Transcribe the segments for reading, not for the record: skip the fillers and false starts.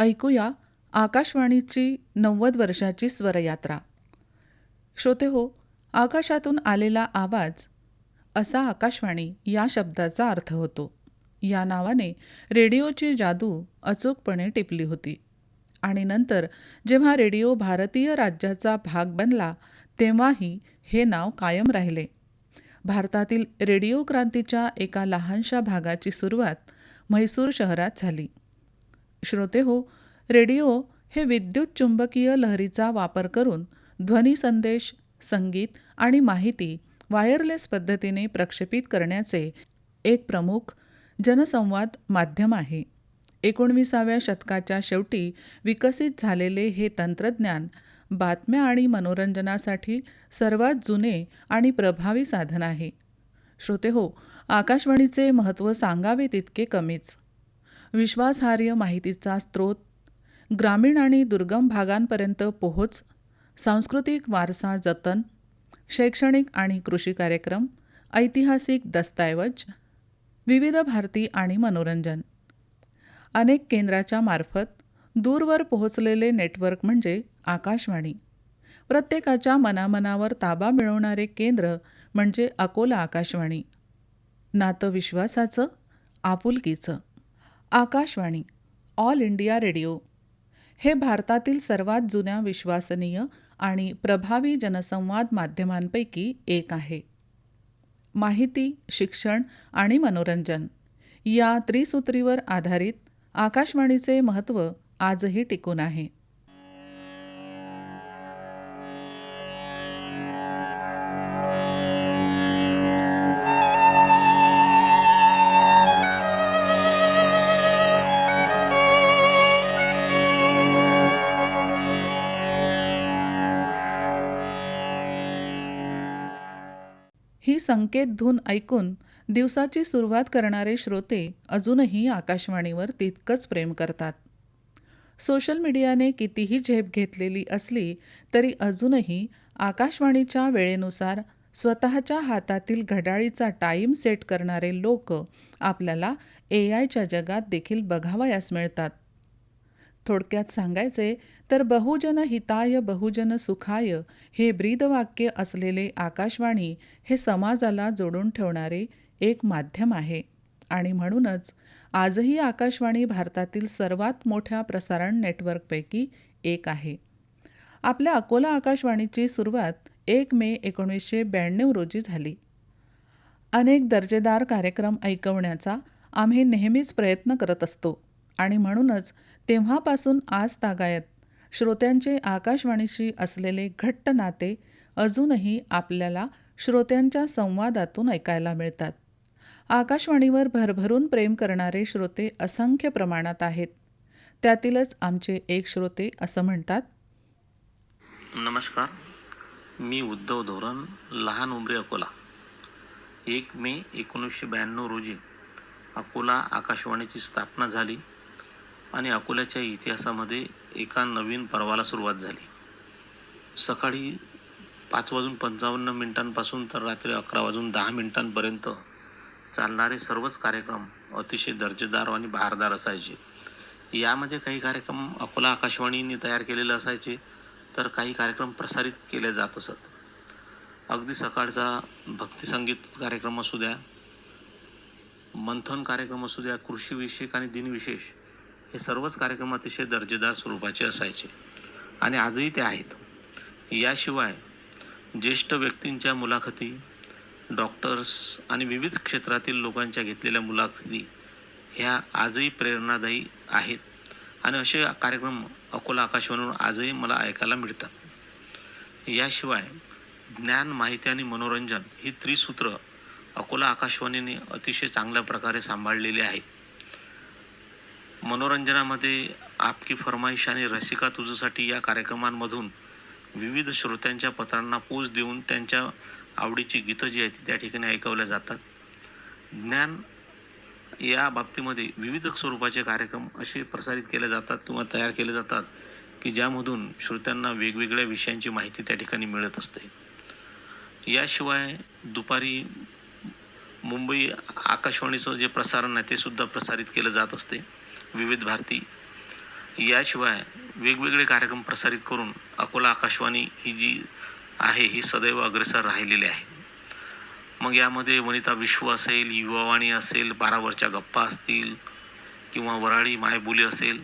ऐकूया आकाशवाणीची 90 वर्षाची स्वरयात्रा. श्रोते हो, आकाशातून आलेला आवाज असा आकाशवाणी या शब्दाचा अर्थ होतो. या नावाने रेडिओची जादू अचूकपणे टिपली होती आणि नंतर जेव्हा रेडिओ भारतीय राज्याचा भाग बनला तेव्हाही हे नाव कायम राहिले. भारतातील रेडिओ क्रांतीच्या एका लहानशा भागाची सुरुवात म्हैसूर शहरात झाली. श्रोते हो, रेडिओ हे विद्युत चुंबकीय लहरीचा वापर करून ध्वनी संदेश, संगीत आणि माहिती वायरलेस पद्धतीने प्रक्षेपित करण्याचे एक प्रमुख जनसंवाद माध्यम आहे. 19व्या शतकाच्या शेवटी विकसित झालेले हे तंत्रज्ञान बातम्या आणि मनोरंजनासाठी सर्वात जुने आणि प्रभावी साधन आहे. श्रोते हो, आकाशवाणीचे महत्त्व सांगावे तितके कमीच. विश्वासार्ह माहितीचा स्रोत, ग्रामीण आणि दुर्गम भागांपर्यंत पोहोच, सांस्कृतिक वारसा जतन, शैक्षणिक आणि कृषी कार्यक्रम, ऐतिहासिक दस्तऐवज, विविध भारती आणि मनोरंजन. अनेक केंद्राच्या मार्फत दूरवर पोहोचलेले नेटवर्क म्हणजे आकाशवाणी. प्रत्येकाच्या मनामनावर ताबा मिळवणारे केंद्र म्हणजे अकोला आकाशवाणी. नातं विश्वासाचं, आपुलकीचं. आकाशवाणी ऑल इंडिया रेडिओ हे भारतातील सर्वात जुन्या, विश्वसनीय आणि प्रभावी जनसंवाद माध्यमांपैकी एक आहे. माहिती, शिक्षण आणि मनोरंजन या त्रिसूत्रीवर आधारित आकाशवाणीचे महत्त्व आजही टिकून आहे. ही संकेत धून ऐकून दिवसाची सुरुवात करणारे श्रोते अजूनही आकाशवाणीवर तितकंच प्रेम करतात. सोशल मीडियाने कितीही झेप घेतलेली असली तरी अजूनही आकाशवाणीच्या वेळेनुसार स्वतःच्या हातातील घड्याळीचा टाईम सेट करणारे लोक आपल्याला AIच्या जगात देखील बघावयास मिळतात. थोडक्यात सांगायचे तर बहुजन हिताय बहुजन सुखाय हे ब्रीदवाक्य असलेले आकाशवाणी हे समाजाला जोडून ठेवणारे एक माध्यम आहे आणि म्हणूनच आजही आकाशवाणी भारतातील सर्वात मोठ्या प्रसारण नेटवर्कपैकी एक आहे. आपल्या अकोला आकाशवाणीची सुरुवात 1 मे 1992 रोजी झाली. अनेक दर्जेदार कार्यक्रम ऐकवण्याचा आम्ही नेहमीच प्रयत्न करत असतो आणि म्हणूनच तेव्हापासून आज तागायत श्रोत्यांचे आकाशवाणीशी असलेले घट्ट नाते अजूनही आपल्याला श्रोत्यांच्या संवादातून ऐकायला मिळतात. आकाशवाणीवर भरभरून प्रेम करणारे श्रोते असंख्य प्रमाणात आहेत. त्यातीलच आमचे एक श्रोते असं म्हणतात. नमस्कार, मी उद्धव धोरण, लहान उमरे, अकोला. 1 मे 1992 रोजी अकोला आकाशवाणीची स्थापना झाली आणि अकोल्याच्या इतिहासामध्ये एका नवीन पर्वाला सुरुवात झाली. सकाळी 5:55 तर रात्री 11:10 चालणारे सर्वच कार्यक्रम अतिशय दर्जेदार आणि बहारदार असायचे. यामध्ये काही कार्यक्रम अकोला आकाशवाणीने तयार केलेले असायचे तर काही कार्यक्रम प्रसारित केले जात असत. अगदी सकाळचा भक्तिसंगीत कार्यक्रम असू द्या, मंथन कार्यक्रम असू द्या, कृषीविषयक आणि दिनविशेष, हे सर्वच कार्यक्रम अतिशय दर्जेदार स्वरूपाचे असायचे आणि आजही ते आहेत. याशिवाय ज्येष्ठ व्यक्तींच्या मुलाखती, डॉक्टर्स आणि विविध क्षेत्रातील लोकांच्या घेतलेल्या मुलाखती ह्या आजही प्रेरणादायी आहेत आणि असे कार्यक्रम अकोला आकाशवाणीवर आजही मला ऐकायला मिळतात. याशिवाय ज्ञान, माहिती आणि मनोरंजन ही त्रिसूत्र अकोला आकाशवाणीने अतिशय चांगल्या प्रकारे सांभाळलेली आहे. मनोरंजनामध्ये आपकी फरमाईश आणि रसिका तुझसाठी या कार्यक्रमांमधून विविध श्रोत्यांच्या पत्रांना पोच देऊन त्यांच्या आवडीची गीतं जी आहेत ती त्या ठिकाणी ऐकवल्या जातात. ज्ञान या बाबतीमध्ये विविध स्वरूपाचे कार्यक्रम असे प्रसारित केले जातात किंवा तयार केले जातात की ज्यामधून श्रोत्यांना वेगवेगळ्या विषयांची माहिती त्या ठिकाणी मिळत असते. याशिवाय दुपारी मुंबई आकाशवाणीचं जे प्रसारण आहे ते सुद्धा प्रसारित केलं जात असते, विविध भारती. याशिवाय वेगवेगळे कार्यक्रम प्रसारित करून अकोला आकाशवाणी ही जी आहे ही सदैव अग्रेसर राहिलेली आहे. मग यामध्ये वनिता विश्व असेल, युवावाणी असेल, 12 वरच्या गप्पा असतील किंवा वऱ्हाडी मायबोली असेल,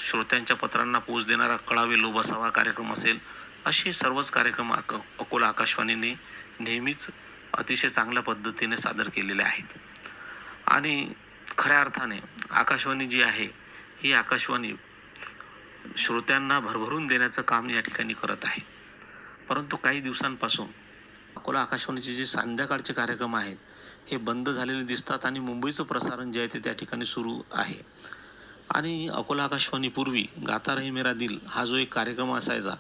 श्रोत्यांच्या पत्रांना पोच देणारा कळावे लोभासावा कार्यक्रम असेल, असे सर्वच कार्यक्रम अकोला आकाशवाणीने नेहमीच अतिशय चांगल्या पद्धतीने सादर केलेले आहेत. आणि खऱ्या अर्थाने आकाशवाणी जी आहे ही आकाशवाणी श्रोत्यांना भरभरून देण्याचं काम या ठिकाणी करत आहे. परंतु काही दिवसांपासून अकोला आकाशवाणीचे जे संध्याकाळचे कार्यक्रम आहेत हे बंद झालेले दिसतात आणि मुंबईचं प्रसारण जे आहे ते त्या ठिकाणी सुरू आहे. आणि अकोला आकाशवाणीपूर्वी गाता रहे मेरा दिल हा जो एक कार्यक्रम असायचा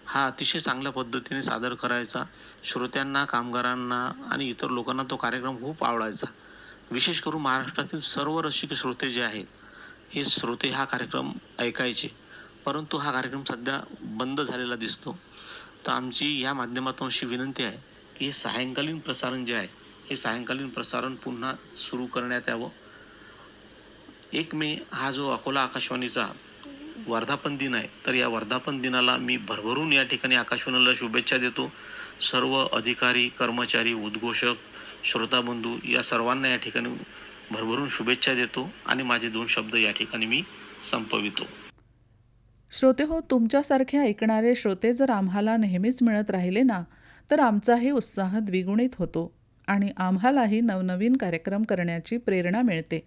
हा अतिशय चांगल्या पद्धतीने सादर करायचा. श्रोत्यांना, कामगारांना आणि इतर लोकांना तो कार्यक्रम खूप आवडायचा. विशेष करून महाराष्ट्रातील सर्व रसिक श्रोते जे आहेत हे श्रोते हा कार्यक्रम ऐकायचे. परंतु हा कार्यक्रम सध्या बंद झालेला दिसतो. तर आमची या माध्यमातून अशी विनंती आहे की हे सायंकालीन प्रसारण जे आहे हे सायंकालीन प्रसारण पुन्हा सुरू करण्यात यावं. 1 मे हा जो अकोला आकाशवाणीचा वर्धापन दिन आहे, तर या वर्धापन दिनाला मी भरभरून या ठिकाणी आकाशवाणीला शुभेच्छा देतो. सर्व अधिकारी, कर्मचारी, उद्घोषक, श्रोताबंधू या सर्वांना या ठिकाणी भरभरून शुभेच्छा देतो आणि माझे 2 शब्द या ठिकाणी मी संपवितो. श्रोते हो, तुमच्यासारखे ऐकणारे श्रोते जर आम्हाला नेहमीच मिळत राहिले ना, तर आमचाही उत्साह द्विगुणित होतो आणि आम्हालाही नवनवीन कार्यक्रम करण्याची प्रेरणा मिळते.